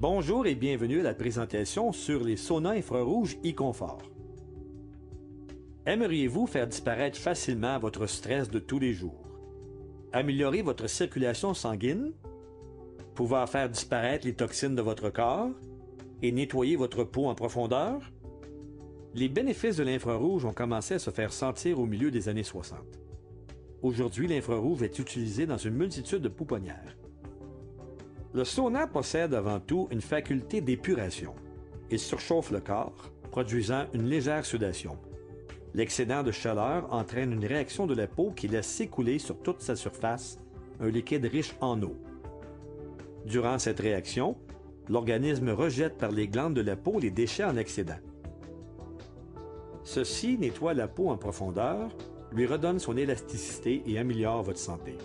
Bonjour et bienvenue à la présentation sur les saunas infrarouges e-confort. Aimeriez-vous faire disparaître facilement votre stress de tous les jours? Améliorer votre circulation sanguine? Pouvoir faire disparaître les toxines de votre corps? Et nettoyer votre peau en profondeur? Les bénéfices de l'infrarouge ont commencé à se faire sentir au milieu des années 60. Aujourd'hui, l'infrarouge est utilisé dans une multitude de pouponnières. Le sauna possède avant tout une faculté d'épuration. Il surchauffe le corps, produisant une légère sudation. L'excédent de chaleur entraîne une réaction de la peau qui laisse s'écouler sur toute sa surface un liquide riche en eau. Durant cette réaction, l'organisme rejette par les glandes de la peau les déchets en excédent. Ceci nettoie la peau en profondeur, lui redonne son élasticité et améliore votre santé.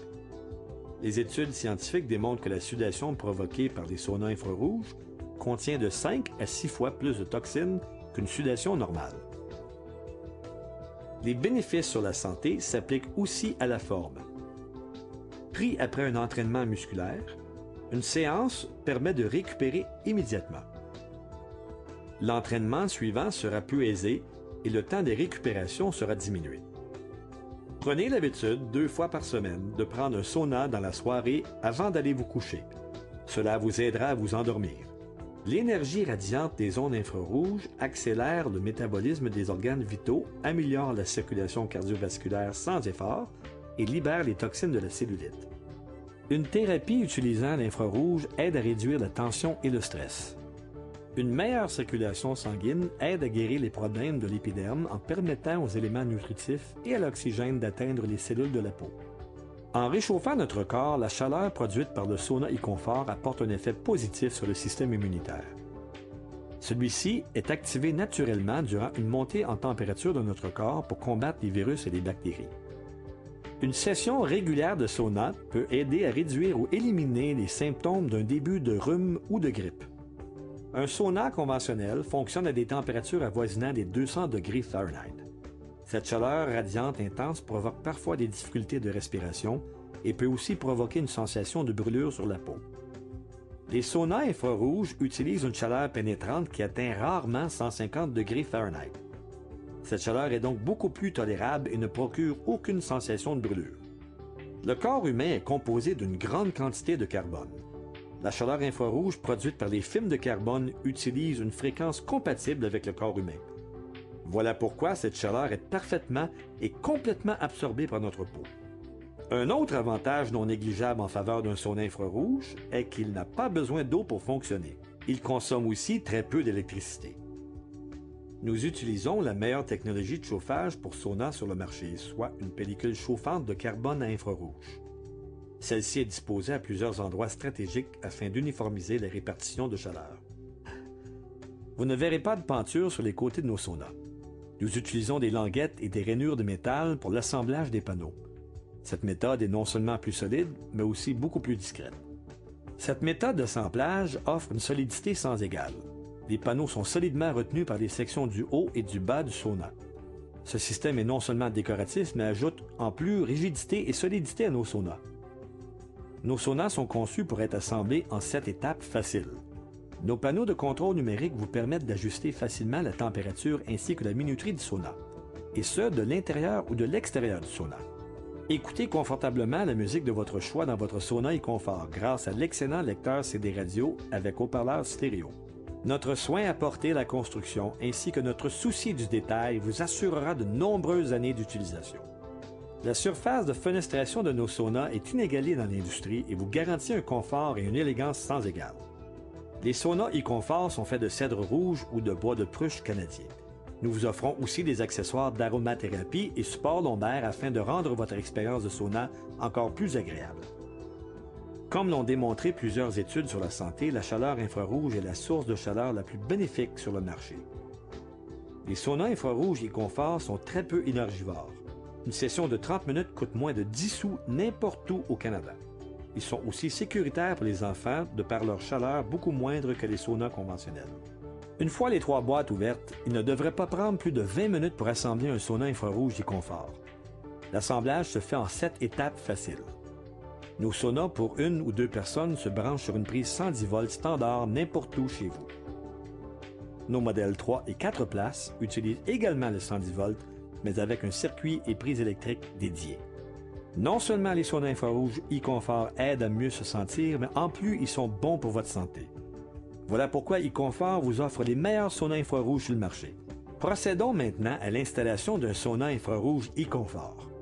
Les études scientifiques démontrent que la sudation provoquée par les saunas infrarouges contient de 5 à 6 fois plus de toxines qu'une sudation normale. Les bénéfices sur la santé s'appliquent aussi à la forme. Pris après un entraînement musculaire, une séance permet de récupérer immédiatement. L'entraînement suivant sera plus aisé et le temps de récupération sera diminué. Prenez l'habitude 2 fois par semaine de prendre un sauna dans la soirée avant d'aller vous coucher. Cela vous aidera à vous endormir. L'énergie radiante des ondes infrarouges accélère le métabolisme des organes vitaux, améliore la circulation cardiovasculaire sans effort et libère les toxines de la cellulite. Une thérapie utilisant l'infrarouge aide à réduire la tension et le stress. Une meilleure circulation sanguine aide à guérir les problèmes de l'épiderme en permettant aux éléments nutritifs et à l'oxygène d'atteindre les cellules de la peau. En réchauffant notre corps, la chaleur produite par le sauna e-confort apporte un effet positif sur le système immunitaire. Celui-ci est activé naturellement durant une montée en température de notre corps pour combattre les virus et les bactéries. Une session régulière de sauna peut aider à réduire ou éliminer les symptômes d'un début de rhume ou de grippe. Un sauna conventionnel fonctionne à des températures avoisinant les 200 degrés Fahrenheit. Cette chaleur radiante intense provoque parfois des difficultés de respiration et peut aussi provoquer une sensation de brûlure sur la peau. Les saunas infrarouges utilisent une chaleur pénétrante qui atteint rarement 150 degrés Fahrenheit. Cette chaleur est donc beaucoup plus tolérable et ne procure aucune sensation de brûlure. Le corps humain est composé d'une grande quantité de carbone. La chaleur infrarouge produite par les films de carbone utilise une fréquence compatible avec le corps humain. Voilà pourquoi cette chaleur est parfaitement et complètement absorbée par notre peau. Un autre avantage non négligeable en faveur d'un sauna infrarouge est qu'il n'a pas besoin d'eau pour fonctionner. Il consomme aussi très peu d'électricité. Nous utilisons la meilleure technologie de chauffage pour sauna sur le marché, soit une pellicule chauffante de carbone à infrarouge. Celle-ci est disposée à plusieurs endroits stratégiques afin d'uniformiser la répartition de chaleur. Vous ne verrez pas de peinture sur les côtés de nos saunas. Nous utilisons des languettes et des rainures de métal pour l'assemblage des panneaux. Cette méthode est non seulement plus solide, mais aussi beaucoup plus discrète. Cette méthode d'assemblage offre une solidité sans égale. Les panneaux sont solidement retenus par les sections du haut et du bas du sauna. Ce système est non seulement décoratif, mais ajoute en plus rigidité et solidité à nos saunas. Nos saunas sont conçus pour être assemblés en 7 étapes faciles. Nos panneaux de contrôle numérique vous permettent d'ajuster facilement la température ainsi que la minuterie du sauna, et ce, de l'intérieur ou de l'extérieur du sauna. Écoutez confortablement la musique de votre choix dans votre sauna e-confort grâce à l'excellent lecteur CD radio avec haut-parleur stéréo. Notre soin apporté à la construction ainsi que notre souci du détail vous assurera de nombreuses années d'utilisation. La surface de fenestration de nos saunas est inégalée dans l'industrie et vous garantit un confort et une élégance sans égale. Les saunas e-confort sont faits de cèdre rouge ou de bois de pruche canadien. Nous vous offrons aussi des accessoires d'aromathérapie et support lombaire afin de rendre votre expérience de sauna encore plus agréable. Comme l'ont démontré plusieurs études sur la santé, la chaleur infrarouge est la source de chaleur la plus bénéfique sur le marché. Les saunas infrarouges e-confort sont très peu énergivores. Une session de 30 minutes coûte moins de 10 sous n'importe où au Canada. Ils sont aussi sécuritaires pour les enfants de par leur chaleur beaucoup moindre que les saunas conventionnels. Une fois les 3 boîtes ouvertes, il ne devrait pas prendre plus de 20 minutes pour assembler un sauna infrarouge e-confort. L'assemblage se fait en 7 étapes faciles. Nos saunas pour 1 ou 2 personnes se branchent sur une prise 110 volts standard n'importe où chez vous. Nos modèles 3 et 4 places utilisent également le 110 volts, mais avec un circuit et prise électrique dédiés. Non seulement les saunas infrarouges e-Confort aident à mieux se sentir, mais en plus ils sont bons pour votre santé. Voilà pourquoi e-Confort vous offre les meilleurs saunas infrarouges sur le marché. Procédons maintenant à l'installation d'un sauna infrarouge e-Confort.